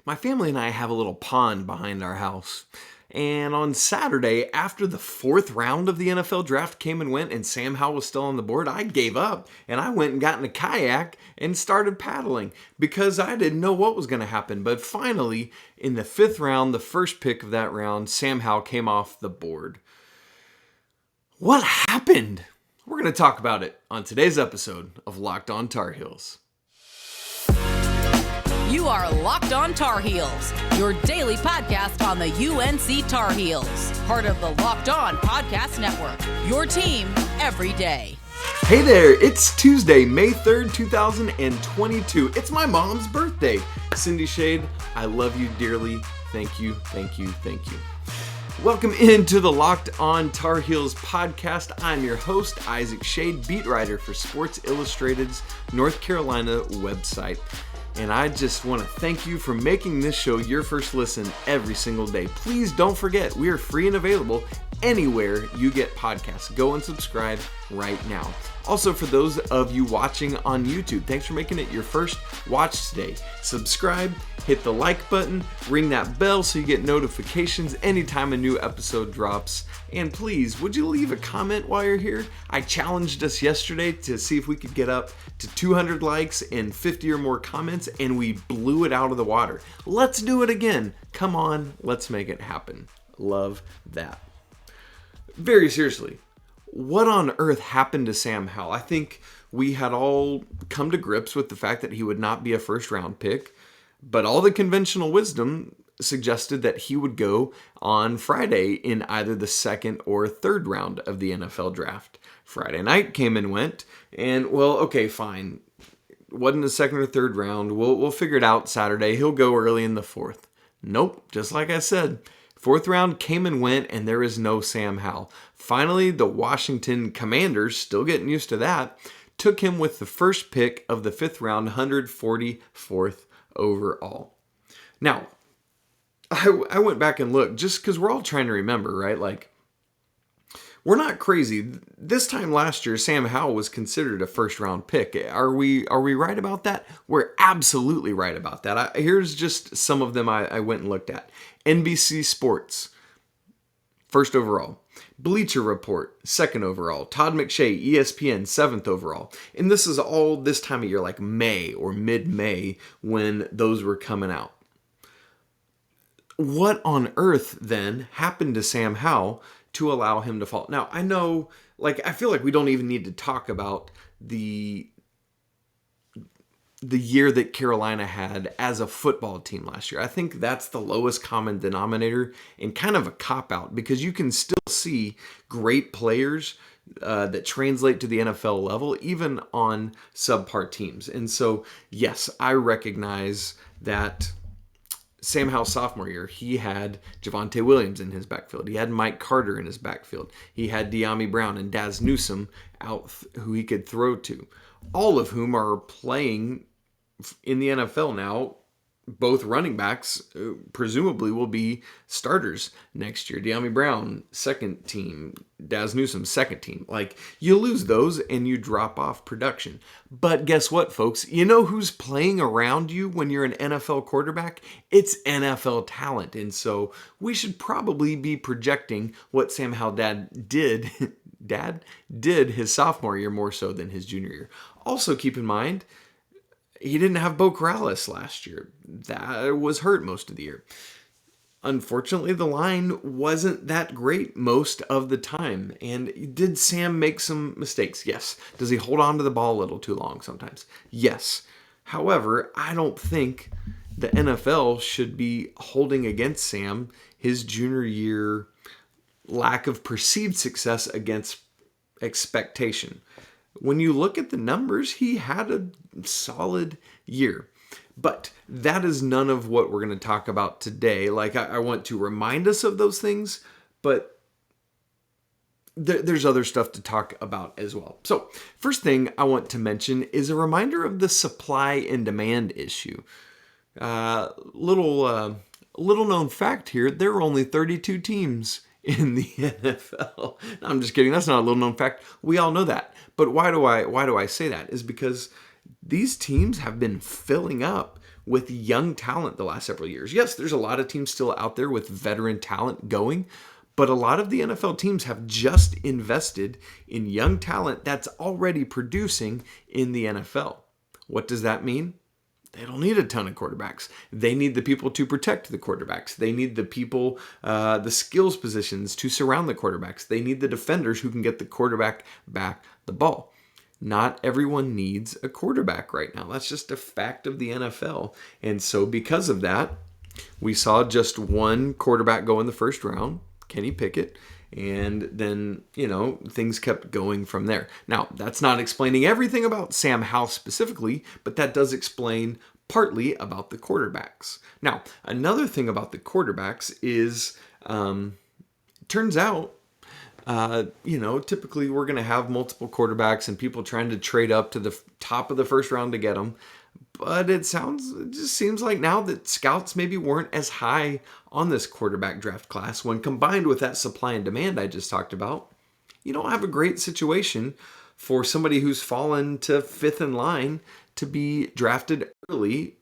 My family and I have a little pond behind our house. And on Saturday, after the fourth round of the NFL draft came and went and Sam Howell was still on the board, I gave up and I went and got in a kayak and started paddling because I didn't know what was going to happen. But finally, in the fifth round, the first pick of that round, Sam Howell came off the board. What happened? We're going to talk about it on today's episode of Locked On Tar Heels. You are Locked On Tar Heels, your daily podcast on the UNC Tar Heels, part of the Locked On Podcast Network, your team every day. Hey there, it's Tuesday, May 3rd, 2022. It's my mom's birthday. Cindy Schade, I love you dearly. Thank you, thank you, thank you. Welcome into the Locked On Tar Heels podcast. I'm your host, Isaac Schade, beat writer for Sports Illustrated's North Carolina website. And I just want to thank you for making this show your first listen every single day. Please don't forget, we are free and available anywhere you get podcasts. Go and subscribe right now. Also, for those of you watching on YouTube, thanks for making it your first watch today. Subscribe, hit the like button, ring that bell so you get notifications anytime a new episode drops. And please, would you leave a comment while you're here? I challenged us yesterday to see if we could get up to 200 likes and 50 or more comments, and we blew it out of the water. Let's do it again. Come on, let's make it happen. Love that. Very seriously, what on earth happened to Sam Howell? I think we had all come to grips with the fact that he would not be a first round pick, but all the conventional wisdom suggested that he would go on Friday in either the second or third round of the NFL draft. Friday night came and went, and well, okay, fine. Wasn't the second or third round. We'll figure it out Saturday. He'll go early in the fourth. Nope, just like I said. Fourth round came and went, and there is no Sam Howell. Finally, the Washington Commanders, still getting used to that, took him with the first pick of the fifth round, 144th overall. Now, I went back and looked, just because we're all trying to remember, right? like, we're not crazy. This time last year, Sam Howell was considered a first-round pick. Are we right about that? We're absolutely right about that. Here's just some of them I went and looked at. NBC Sports, first overall. Bleacher Report, second overall. Todd McShay, ESPN, seventh overall. And this is all this time of year, like May or mid-May, when those were coming out. What on earth, then, happened to Sam Howell to allow him to fall? Now, I know, I feel like we don't even need to talk about the year that Carolina had as a football team last year. I think that's the lowest common denominator and kind of a cop-out, because you can still see great players that translate to the NFL level, even on subpar teams. And so, yes, I recognize that Sam Howell's sophomore year, he had Javonte Williams in his backfield. He had Mike Carter in his backfield. He had Dyami Brown and Daz Newsome out who he could throw to, all of whom are playing in the NFL now. Both running backs presumably will be starters next year. Dyami Brown, second team. Daz Newsome, second team. You lose those and you drop off production. But guess what, folks? You know who's playing around you when you're an NFL quarterback? It's NFL talent. And so we should probably be projecting what Sam Howell did his sophomore year more so than his junior year. Also keep in mind, he didn't have Bo Corrales last year. That was hurt most of the year. Unfortunately, the line wasn't that great most of the time. And did Sam make some mistakes? Yes. Does he hold on to the ball a little too long sometimes? Yes. However, I don't think the NFL should be holding against Sam his junior year lack of perceived success against expectation. When you look at the numbers, he had a solid year. But that is none of what we're going to talk about today. I want to remind us of those things, but there's other stuff to talk about as well. So, first thing I want to mention is a reminder of the supply and demand issue. Little known fact here, there are only 32 teams in the NFL. No, I'm just kidding. That's not a little known fact. We all know that. But why do I say that? Is because these teams have been filling up with young talent the last several years. Yes, there's a lot of teams still out there with veteran talent going, but a lot of the NFL teams have just invested in young talent that's already producing in the NFL. What does that mean? They don't need a ton of quarterbacks. They need the people to protect the quarterbacks. They need the people, the skills positions to surround the quarterbacks. They need the defenders who can get the quarterback back the ball. Not everyone needs a quarterback right now. That's just a fact of the NFL. And so because of that, we saw just one quarterback go in the first round, Kenny Pickett, and then, things kept going from there. Now, that's not explaining everything about Sam Howell specifically, but that does explain partly about the quarterbacks. Now, another thing about the quarterbacks is, turns out, typically we're going to have multiple quarterbacks and people trying to trade up to the top of the first round to get them. But it just seems like now that scouts maybe weren't as high on this quarterback draft class, when combined with that supply and demand I just talked about, you don't have a great situation for somebody who's fallen to fifth in line to be drafted early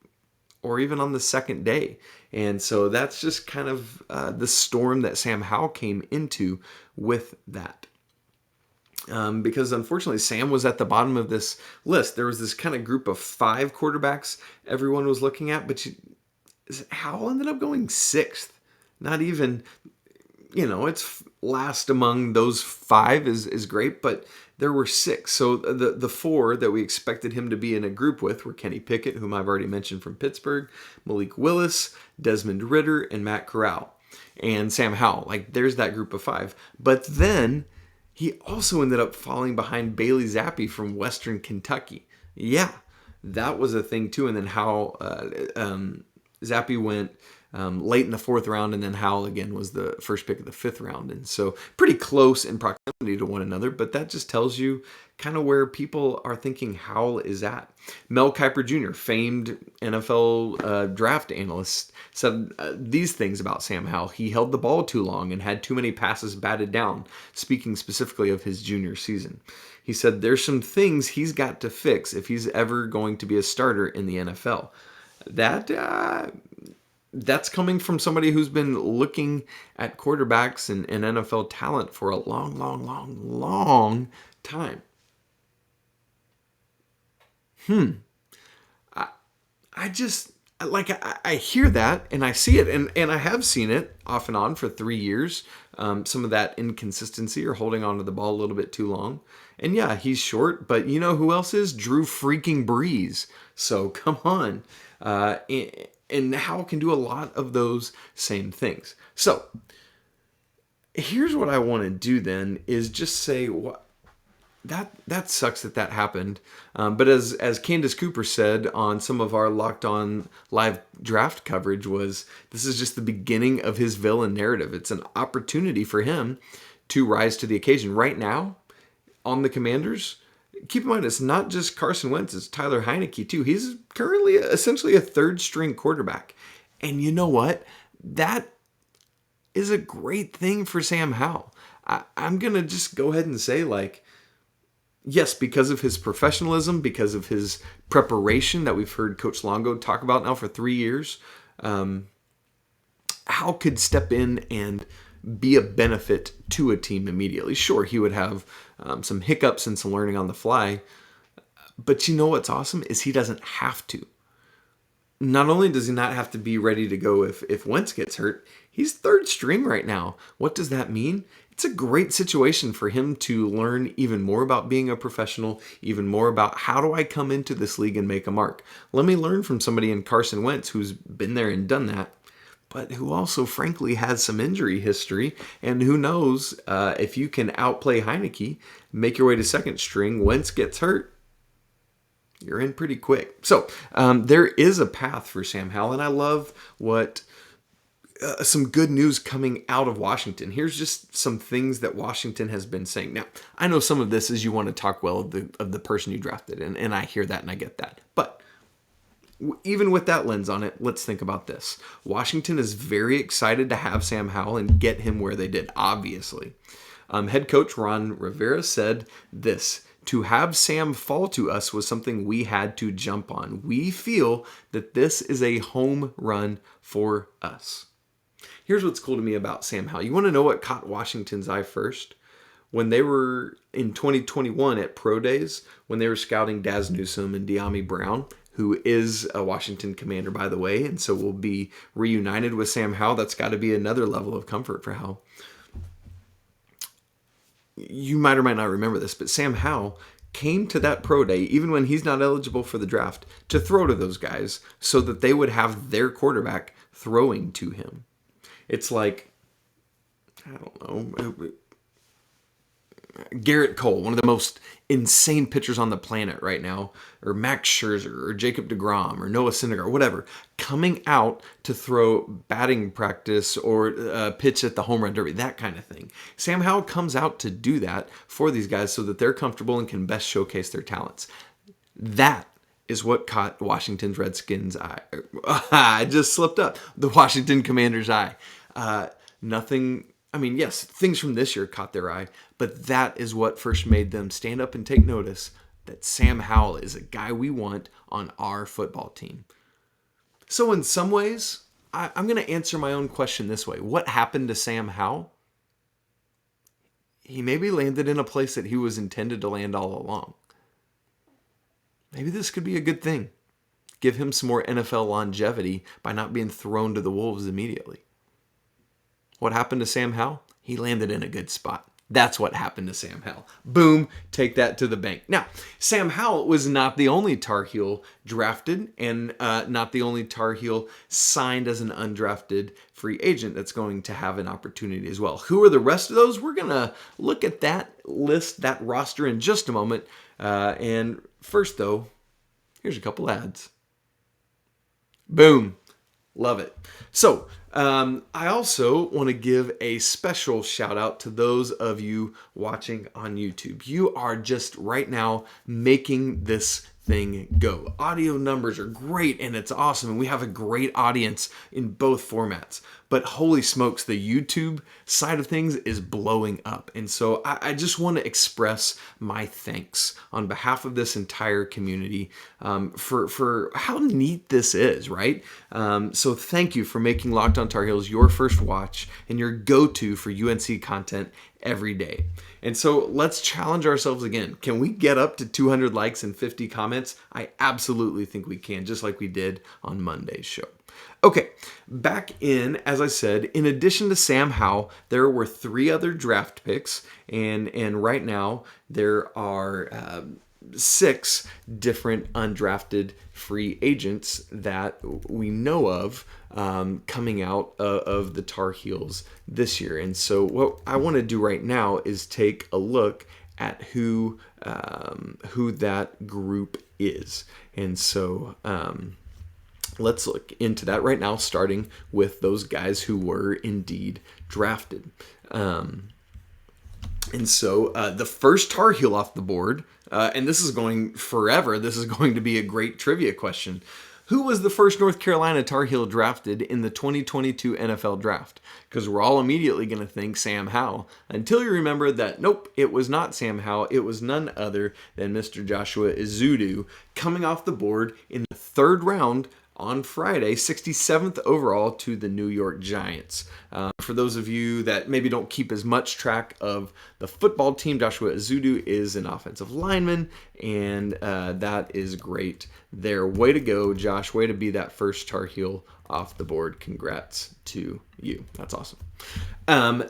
or even on the second day. And so that's just kind of the storm that Sam Howell came into with that. Because unfortunately, Sam was at the bottom of this list. There was this kind of group of 5 quarterbacks everyone was looking at, but Howell ended up going 6th. Not even, it's last among those 5 is great, but there were 6. So the 4 that we expected him to be in a group with were Kenny Pickett, whom I've already mentioned from Pittsburgh, Malik Willis, Desmond Ridder, and Matt Corral, and Sam Howell. There's that group of 5. But then he also ended up falling behind Bailey Zappi from Western Kentucky. Yeah, that was a thing too. And then how Zappi went late in the 4th round, and then Howell again was the first pick of the 5th round. And so pretty close in proximity to one another, but that just tells you kind of where people are thinking Howell is at. Mel Kiper Jr., famed NFL draft analyst, said these things about Sam Howell. He held the ball too long and had too many passes batted down, speaking specifically of his junior season. He said there's some things he's got to fix if he's ever going to be a starter in the NFL. That's coming from somebody who's been looking at quarterbacks and NFL talent for a long, long, long, long time. I hear that and I see it, and I have seen it off and on for 3 years. Some of that inconsistency or holding onto the ball a little bit too long. And yeah, he's short, but you know who else is? Drew freaking Brees. So come on. And Howell can do a lot of those same things. So here's what I want to do then is just say what that sucks that happened. But as Candace Cooper said on some of our Locked On live draft coverage, this is just the beginning of his villain narrative. It's an opportunity for him to rise to the occasion. Right now on the Commanders, keep in mind, it's not just Carson Wentz, it's Tyler Heineke too. He's currently essentially a 3rd string quarterback. And you know what? That is a great thing for Sam Howell. I'm going to just go ahead and say, yes, because of his professionalism, because of his preparation that we've heard Coach Longo talk about now for 3 years, Howell could step in and be a benefit to a team immediately. Sure, he would have some hiccups and some learning on the fly, but you know what's awesome is he doesn't have to. Not only does he not have to be ready to go if Wentz gets hurt, he's 3rd string right now. What does that mean? It's a great situation for him to learn even more about being a professional, even more about how do I come into this league and make a mark. Let me learn from somebody in Carson Wentz who's been there and done that, but who also, frankly, has some injury history. And who knows, if you can outplay Heineke, make your way to 2nd string, Wentz gets hurt, you're in pretty quick. So there is a path for Sam Howell, and I love what some good news coming out of Washington. Here's just some things that Washington has been saying. Now, I know some of this is you want to talk well of the person you drafted, and I hear that and I get that. But even with that lens on it, let's think about this. Washington is very excited to have Sam Howell and get him where they did, obviously. Head coach Ron Rivera said this: to have Sam fall to us was something we had to jump on. We feel that this is a home run for us. Here's what's cool to me about Sam Howell. You want to know what caught Washington's eye first? When they were in 2021 at Pro Days, when they were scouting Daz Newsome and De'Ami Brown, who is a Washington Commander, by the way, and so will be reunited with Sam Howell. That's got to be another level of comfort for Howell. You might or might not remember this, but Sam Howell came to that pro day, even when he's not eligible for the draft, to throw to those guys so that they would have their quarterback throwing to him. It's like, I don't know, Garrett Cole, one of the most insane pitchers on the planet right now, or Max Scherzer, or Jacob deGrom, or Noah Syndergaard, whatever, coming out to throw batting practice or pitch at the home run derby, that kind of thing. Sam Howell comes out to do that for these guys so that they're comfortable and can best showcase their talents. That is what caught Washington's Redskins' eye. I just slipped up. The Washington Commanders' eye. Yes, things from this year caught their eye, but that is what first made them stand up and take notice that Sam Howell is a guy we want on our football team. So in some ways, I'm going to answer my own question this way. What happened to Sam Howell? He maybe landed in a place that he was intended to land all along. Maybe this could be a good thing. Give him some more NFL longevity by not being thrown to the wolves immediately. What happened to Sam Howell? He landed in a good spot. That's what happened to Sam Howell. Boom, take that to the bank. Now, Sam Howell was not the only Tar Heel drafted and not the only Tar Heel signed as an undrafted free agent that's going to have an opportunity as well. Who are the rest of those? We're going to look at that list, that roster in just a moment. And first, though, here's a couple ads. Boom. Love it. So, I also want to give a special shout out to those of you watching on YouTube. You are just right now making this thing go. Audio numbers are great and it's awesome, and we have a great audience in both formats. But holy smokes, the YouTube side of things is blowing up. And so I just want to express my thanks on behalf of this entire community for how neat this is, right? So thank you for making Locked On Tar Heels your first watch and your go-to for UNC content every day. And so let's challenge ourselves again. Can we get up to 200 likes and 50 comments? I absolutely think we can, just like we did on Monday's show. Okay, back in, as I said, in addition to Sam Howell, there were 3 other draft picks, and right now there are 6 different undrafted free agents that we know of coming out of the Tar Heels this year. And so what I want to do right now is take a look at who that group is. And so let's look into that right now, starting with those guys who were indeed drafted. And so the first Tar Heel off the board, and this is going forever, this is going to be a great trivia question. Who was the first North Carolina Tar Heel drafted in the 2022 NFL Draft? Because we're all immediately going to think Sam Howell, until you remember that, nope, it was not Sam Howell. It was none other than Mr. Joshua Ezeudu, coming off the board in the 3rd round on Friday, 67th overall to the New York Giants. For those of you that maybe don't keep as much track of the football team, Joshua Zudu is an offensive lineman, and that is great there. Way to go, Josh. Way to be that first Tar Heel off the board. Congrats to you. That's awesome.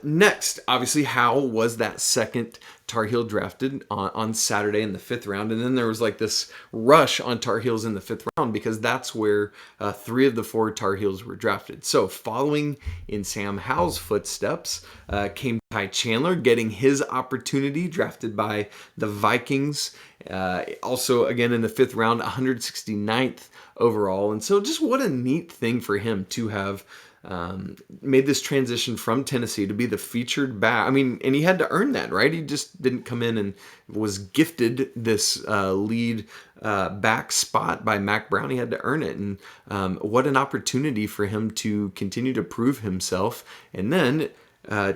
Next, obviously, Howell was that second Tar Heel drafted on Saturday in the 5th round. And then there was like this rush on Tar Heels in the 5th round because that's where 3 of the 4 Tar Heels were drafted. So following in Sam Howell's footsteps came Chandler, getting his opportunity, drafted by the Vikings. Also, again, in the 5th round, 169th overall. And so just what a neat thing for him to have made this transition from Tennessee to be the featured back. I mean, and he had to earn that, right? He just didn't come in and was gifted this lead back spot by Mack Brown. He had to earn it. And what an opportunity for him to continue to prove himself. And then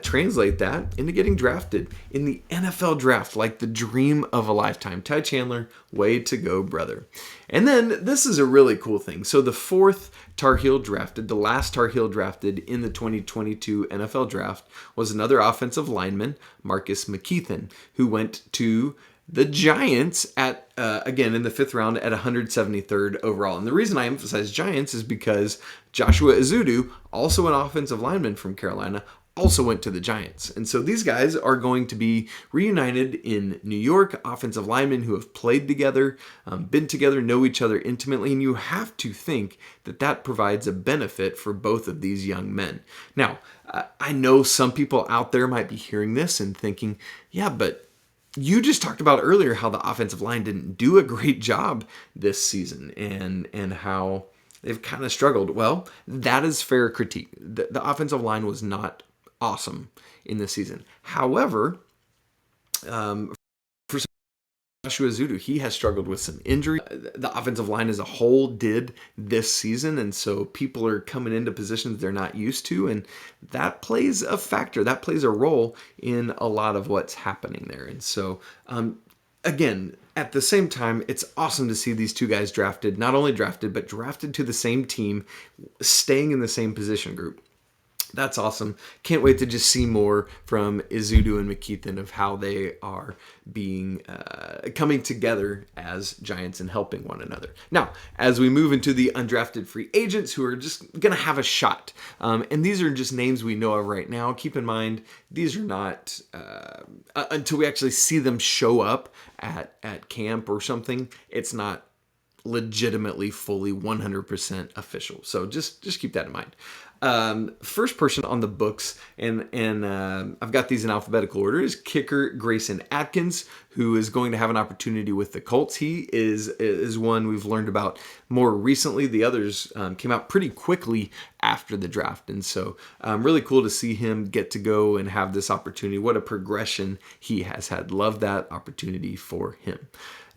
translate that into getting drafted in the NFL draft, like the dream of a lifetime. Ty Chandler, way to go, brother. And then this is a really cool thing. So the fourth Tar Heel drafted, the last Tar Heel drafted in the 2022 NFL draft, was another offensive lineman, Marcus McKethan, who went to the Giants at, again, in the 5th round at 173rd overall. And the reason I emphasize Giants is because Joshua Ezeudu, also an offensive lineman from Carolina, also went to the Giants. And so these guys are going to be reunited in New York, offensive linemen who have played together, been together, know each other intimately, and you have to think that that provides a benefit for both of these young men. Now, I know some people out there might be hearing this and thinking, yeah, but you just talked about earlier how the offensive line didn't do a great job this season and how they've kind of struggled. Well, that is fair critique. The offensive line was not awesome in this season. However, for Joshua Zudu, he has struggled with some injury. The offensive line as a whole did this season, and so people are coming into positions they're not used to, and that plays a factor. That plays a role in a lot of what's happening there. And so, again, at the same time, it's awesome to see these two guys drafted, not only drafted, but drafted to the same team, staying in the same position group. That's awesome. Can't wait to just see more from Ezeudu and McKethan of how they are being coming together as Giants and helping one another. Now, as we move into the undrafted free agents who are just going to have a shot, and these are just names we know of right now. Keep in mind, these are not, until we actually see them show up at camp or something, it's not legitimately fully 100% official. So just keep that in mind. First person on the books, and I've got these in alphabetical order, is kicker Grayson Atkins, who is going to have an opportunity with the Colts. He is one we've learned about more recently. The others came out pretty quickly after the draft, and so really cool to see him get to go and have this opportunity. What a progression he has had. Love that opportunity for him.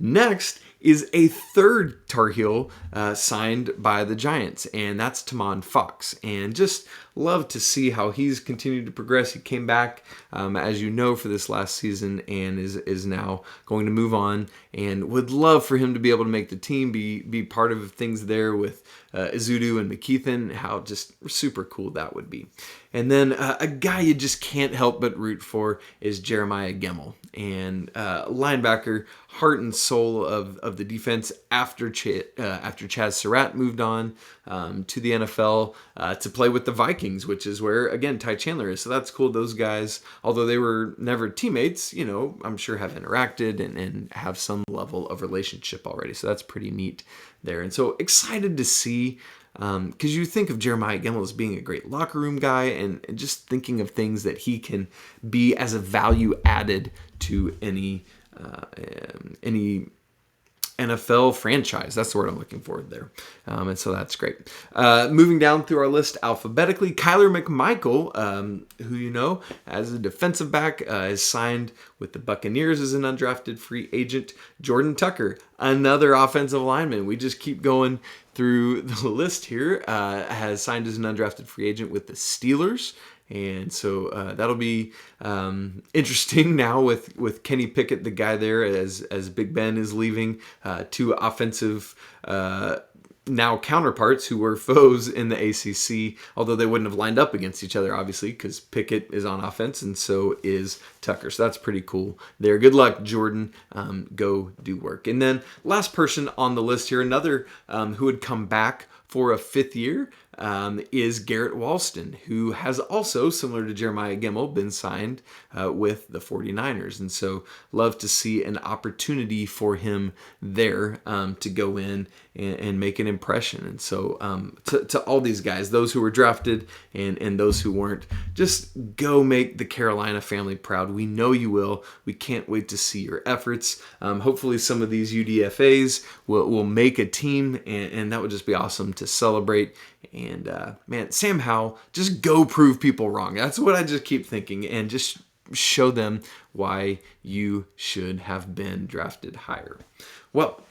Next is a third Tar Heel signed by the Giants, and that's Tamon Fox. And just love to see how he's continued to progress. He came back, as you know, for this last season and is now going to move on, and would love for him to be able to make the team, be part of things there with Ezeudu and McKethan. How just super cool that would be. And then a guy you just can't help but root for is Jeremiah Gemmell, and linebacker, heart and soul of the defense after Chaz Surratt moved on to the NFL to play with the Vikings, which is where, again, Ty Chandler is. So that's cool. Those guys, although they were never teammates, I'm sure have interacted and have some level of relationship already. So that's pretty neat there. And so excited to see, because you think of Jeremiah Gemmell as being a great locker room guy and just thinking of things that he can be as a value added to any NFL franchise. That's the word I'm looking for there. And so that's great. Moving down through our list alphabetically, Kyler McMichael, who you know as a defensive back, is signed with the Buccaneers as an undrafted free agent. Jordan Tucker, another offensive lineman. We just keep going through the list here, has signed as an undrafted free agent with the Steelers. And so that'll be interesting now with Kenny Pickett, the guy there, as Big Ben is leaving, two offensive now counterparts who were foes in the ACC, although they wouldn't have lined up against each other, obviously, because Pickett is on offense and so is Tucker. So that's pretty cool there. Good luck, Jordan. Go do work. And then last person on the list here, another who would come back for a fifth year, is Garrett Wallston, who has also, similar to Jeremiah Gemmell, been signed with the 49ers. And so love to see an opportunity for him there to go in and make an impression. And so to all these guys, those who were drafted and those who weren't, just go make the Carolina family proud. We know you will. We can't wait to see your efforts. Hopefully some of these UDFAs will make a team, and that would just be awesome to celebrate. And man, Sam Howell, just go prove people wrong. That's what I just keep thinking, and just show them why you should have been drafted higher. Well,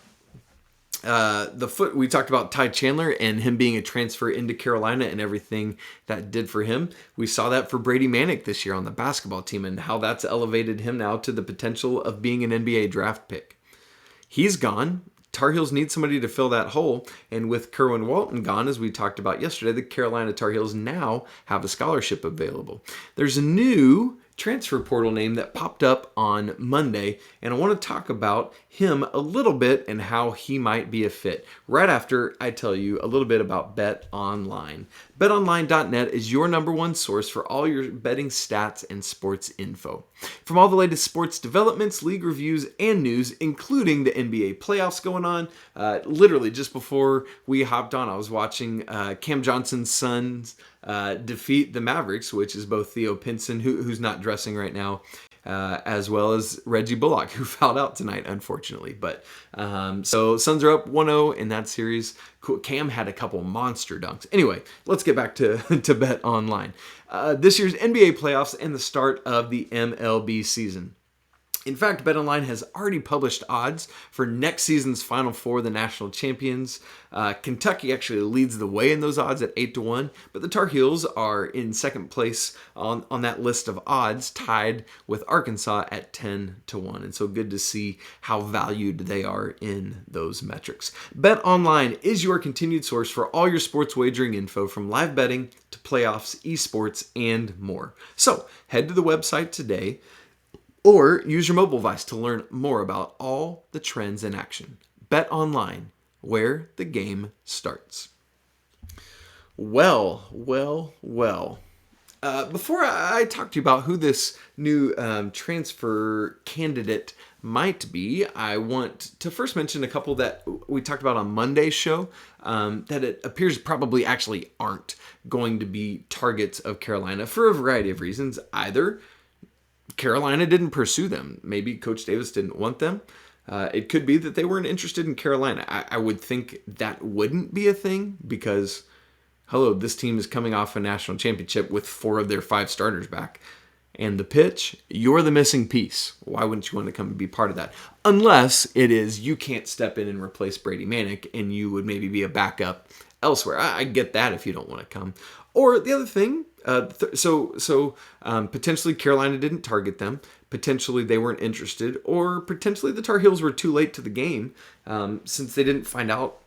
We talked about Ty Chandler and him being a transfer into Carolina and everything that did for him. We saw that for Brady Manek this year on the basketball team and how that's elevated him now to the potential of being an NBA draft pick. He's gone. Tar Heels need somebody to fill that hole. And with Kerwin Walton gone, as we talked about yesterday, the Carolina Tar Heels now have a scholarship available. There's a new transfer portal name that popped up on Monday, and I want to talk about him a little bit and how he might be a fit right after I tell you a little bit about Bet Online. BetOnline.net is your number one source for all your betting stats and sports info. From all the latest sports developments, league reviews, and news, including the NBA playoffs going on. Literally just before we hopped on, I was watching Cam Johnson's sons defeat the Mavericks, which is both Theo Pinson, who's not dressing right now, as well as Reggie Bullock, who fouled out tonight, unfortunately. But so Suns are up 1-0 in that series. Cam had a couple monster dunks. Anyway, let's get back to Bet Online. This year's NBA playoffs and the start of the MLB season. In fact, BetOnline has already published odds for next season's Final Four, the national champions. Kentucky actually leads the way in those odds at 8-1, but the Tar Heels are in second place on that list of odds, tied with Arkansas at 10-1. And so good to see how valued they are in those metrics. BetOnline is your continued source for all your sports wagering info, from live betting to playoffs, esports, and more. So head to the website today, or use your mobile device to learn more about all the trends in action. Bet Online, where the game starts. Well. Before I talk to you about who this new transfer candidate might be, I want to first mention a couple that we talked about on Monday's show that it appears probably actually aren't going to be targets of Carolina for a variety of reasons. Either Carolina didn't pursue them. Maybe Coach Davis didn't want them. It could be that they weren't interested in Carolina. I would think that wouldn't be a thing because, hello, this team is coming off a national championship with 4 of their 5 starters back. And the pitch, you're the missing piece. Why wouldn't you want to come and be part of that? Unless it is you can't step in and replace Brady Manek and you would maybe be a backup elsewhere. I get that if you don't want to come. Or the other thing, potentially Carolina didn't target them. Potentially they weren't interested. Or potentially the Tar Heels were too late to the game since they didn't find out,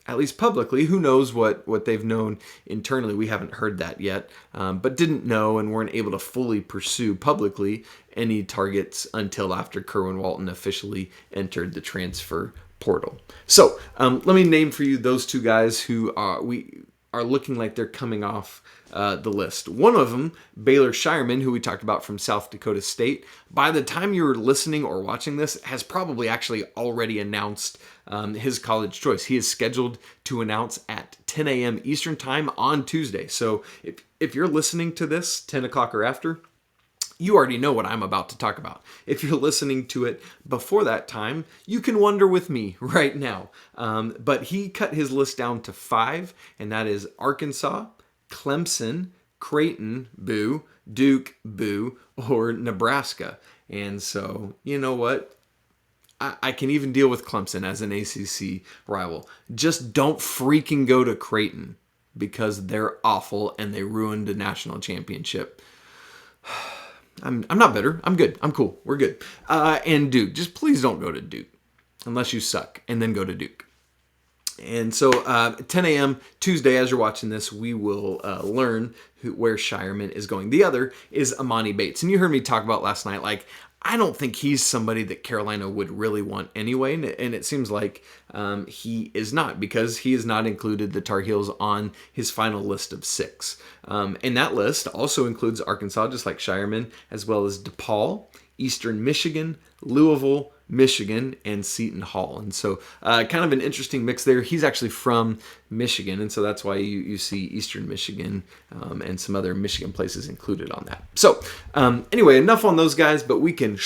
at least publicly. Who knows what they've known internally? We haven't heard that yet. But didn't know and weren't able to fully pursue publicly any targets until after Kerwin Walton officially entered the transfer portal. So let me name for you those 2 guys who are looking like they're coming off the list. One of them, Baylor Scheierman, who we talked about from South Dakota State, by the time you're listening or watching this, has probably actually already announced his college choice. He is scheduled to announce at 10 a.m. Eastern Time on Tuesday. So if you're listening to this 10 o'clock or after, you already know what I'm about to talk about. If you're listening to it before that time, you can wonder with me right now. But he cut his list down to 5, and that is Arkansas, Clemson, Creighton, boo, Duke, boo, or Nebraska. And so, you know what? I can even deal with Clemson as an ACC rival. Just don't freaking go to Creighton because they're awful and they ruined a national championship. I'm not bitter. I'm good. I'm cool. We're good. And Duke, just please don't go to Duke unless you suck, and then go to Duke. And so 10 a.m. Tuesday, as you're watching this, we will learn where Scheierman is going. The other is Emoni Bates. And you heard me talk about last night, like, I don't think he's somebody that Carolina would really want anyway. And it seems like he is not, because he has not included the Tar Heels on his final list of 6. And that list also includes Arkansas, just like Scheierman, as well as DePaul, Eastern Michigan, Louisville, Michigan, and Seton Hall. And so kind of an interesting mix there. He's actually from Michigan, and so that's why you see Eastern Michigan and some other Michigan places included on that. So anyway, enough on those guys, but we can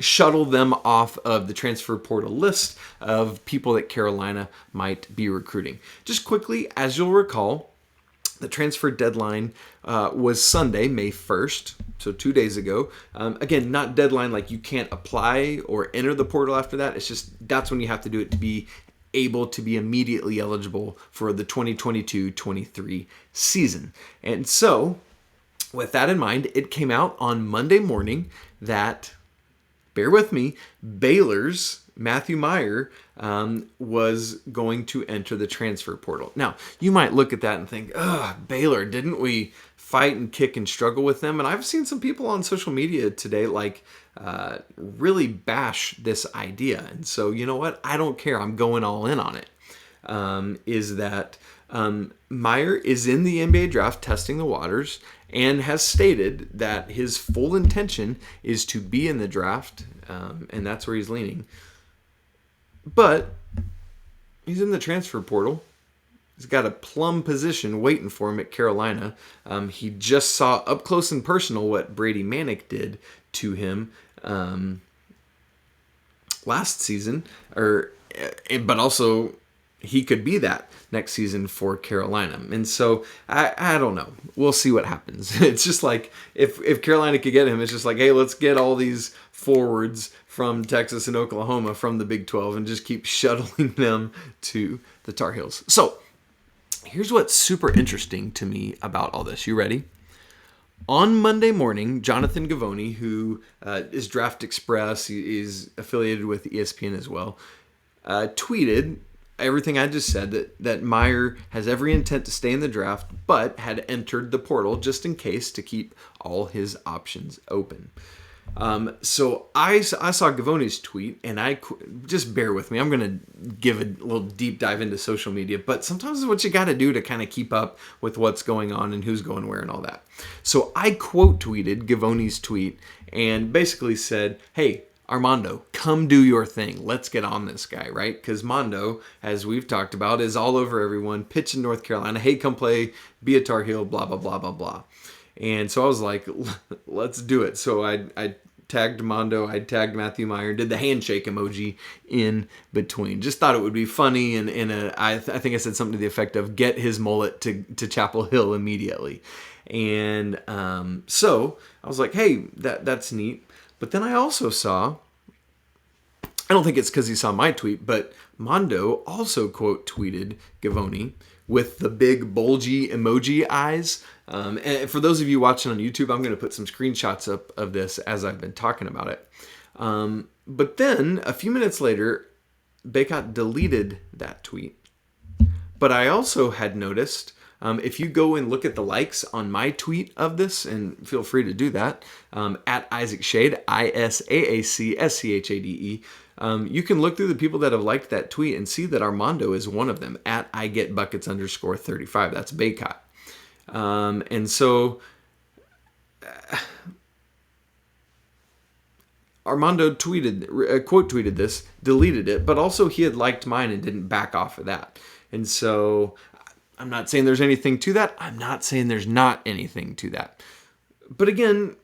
shuttle them off of the transfer portal list of people that Carolina might be recruiting. Just quickly, as you'll recall, the transfer deadline was Sunday, May 1st, so 2 days ago. Again, not deadline like you can't apply or enter the portal after that. It's just that's when you have to do it to be able to be immediately eligible for the 2022-23 season. And so, with that in mind, it came out on Monday morning that, bear with me, Baylor's Matthew Maye was going to enter the transfer portal. Now, you might look at that and think, Baylor, didn't we fight and kick and struggle with them? And I've seen some people on social media today really bash this idea. And so, you know what? I don't care. I'm going all in on it. Maye is in the NBA draft testing the waters and has stated that his full intention is to be in the draft, and that's where he's leaning. But he's in the transfer portal. He's got a plum position waiting for him at Carolina. He just saw up close and personal what Brady Manek did to him last season, but also he could be that next season for Carolina. And so I don't know. We'll see what happens. It's just like if Carolina could get him, it's just like, hey, let's get all these forwards from Texas and Oklahoma from the Big 12 and just keep shuttling them to the Tar Heels. So here's what's super interesting to me about all this. You ready? On Monday morning, Jonathan Givony, who is Draft Express, he is affiliated with ESPN as well, tweeted everything I just said, that Maye has every intent to stay in the draft, but had entered the portal just in case to keep all his options open. So I saw Givony's tweet, and just bear with me. I'm going to give a little deep dive into social media, but sometimes it's what you got to do to kind of keep up with what's going on and who's going where and all that. So I quote tweeted Givony's tweet and basically said, hey, Armando, come do your thing. Let's get on this guy, right? Because Mondo, as we've talked about, is all over everyone, pitching North Carolina. Hey, come play, be a Tar Heel, blah, blah, blah, blah, blah. And so I was like, let's do it. So I tagged Mondo, I tagged Matthew Maye, did the handshake emoji in between. Just thought it would be funny, and I think I said something to the effect of get his mullet to Chapel Hill immediately. And so I was like, hey, that's neat. But then I also saw, I don't think it's because he saw my tweet, but Mondo also quote tweeted Givony with the big bulgy emoji eyes. And for those of you watching on YouTube, I'm going to put some screenshots up of this as I've been talking about it. But then a few minutes later, Bacot deleted that tweet. But I also had noticed, if you go and look at the likes on my tweet of this, and feel free to do that, at Isaac Schade, ISAACSCHADE, you can look through the people that have liked that tweet and see that Armando is one of them, at IGetBuckets_35. That's Bacot. And so Armando quote tweeted this, deleted it, but also he had liked mine and didn't back off of that. And so I'm not saying there's anything to that. I'm not saying there's not anything to that. But again,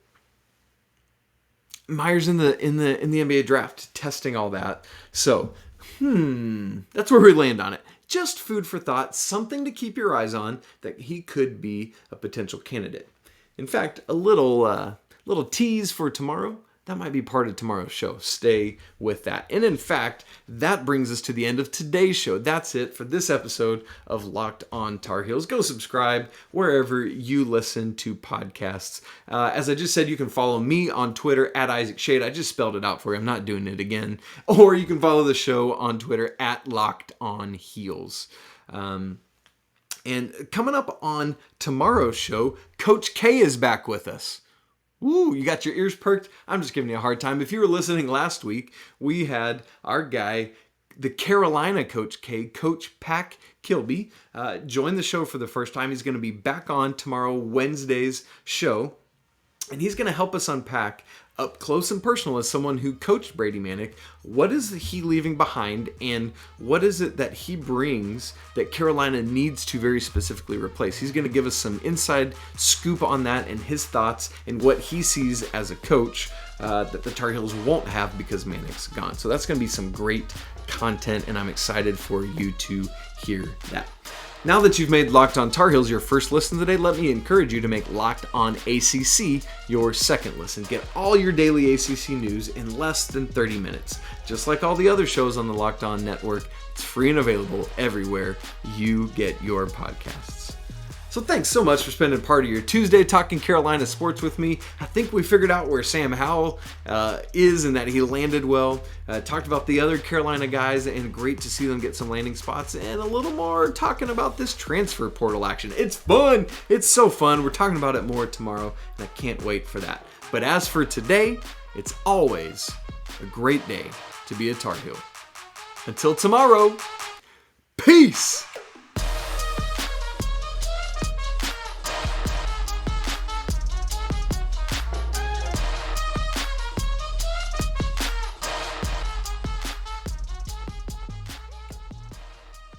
Maye's in the NBA draft, testing all that. So, that's where we land on it. Just food for thought, something to keep your eyes on, that he could be a potential candidate. In fact, a little tease for tomorrow. That might be part of tomorrow's show. Stay with that. And in fact, that brings us to the end of today's show. That's it for this episode of Locked On Tar Heels. Go subscribe wherever you listen to podcasts. As I just said, you can follow me on Twitter at Isaac Schade. I just spelled it out for you. I'm not doing it again. Or you can follow the show on Twitter at Locked On Heels. And coming up on tomorrow's show, Coach K is back with us. Woo, you got your ears perked? I'm just giving you a hard time. If you were listening last week, we had our guy, the Carolina Coach K, Coach Pack Kilby, join the show for the first time. He's going to be back on tomorrow, Wednesday's show, and he's going to help us unpack up close and personal as someone who coached Brady Manek. What is he leaving behind, and what is it that he brings that Carolina needs to very specifically replace? He's going to give us some inside scoop on that and his thoughts and what he sees as a coach that the Tar Heels won't have because Manek's gone. So that's going to be some great content, and I'm excited for you to hear that. Now that you've made Locked On Tar Heels your first listen today, let me encourage you to make Locked On ACC your second listen. Get all your daily ACC news in less than 30 minutes. Just like all the other shows on the Locked On network, it's free and available everywhere you get your podcasts. So thanks so much for spending part of your Tuesday talking Carolina sports with me. I think we figured out where Sam Howell is and that he landed well. Talked about the other Carolina guys, and great to see them get some landing spots, and a little more talking about this transfer portal action. It's fun. It's so fun. We're talking about it more tomorrow, and I can't wait for that. But as for today, it's always a great day to be a Tar Heel. Until tomorrow, peace!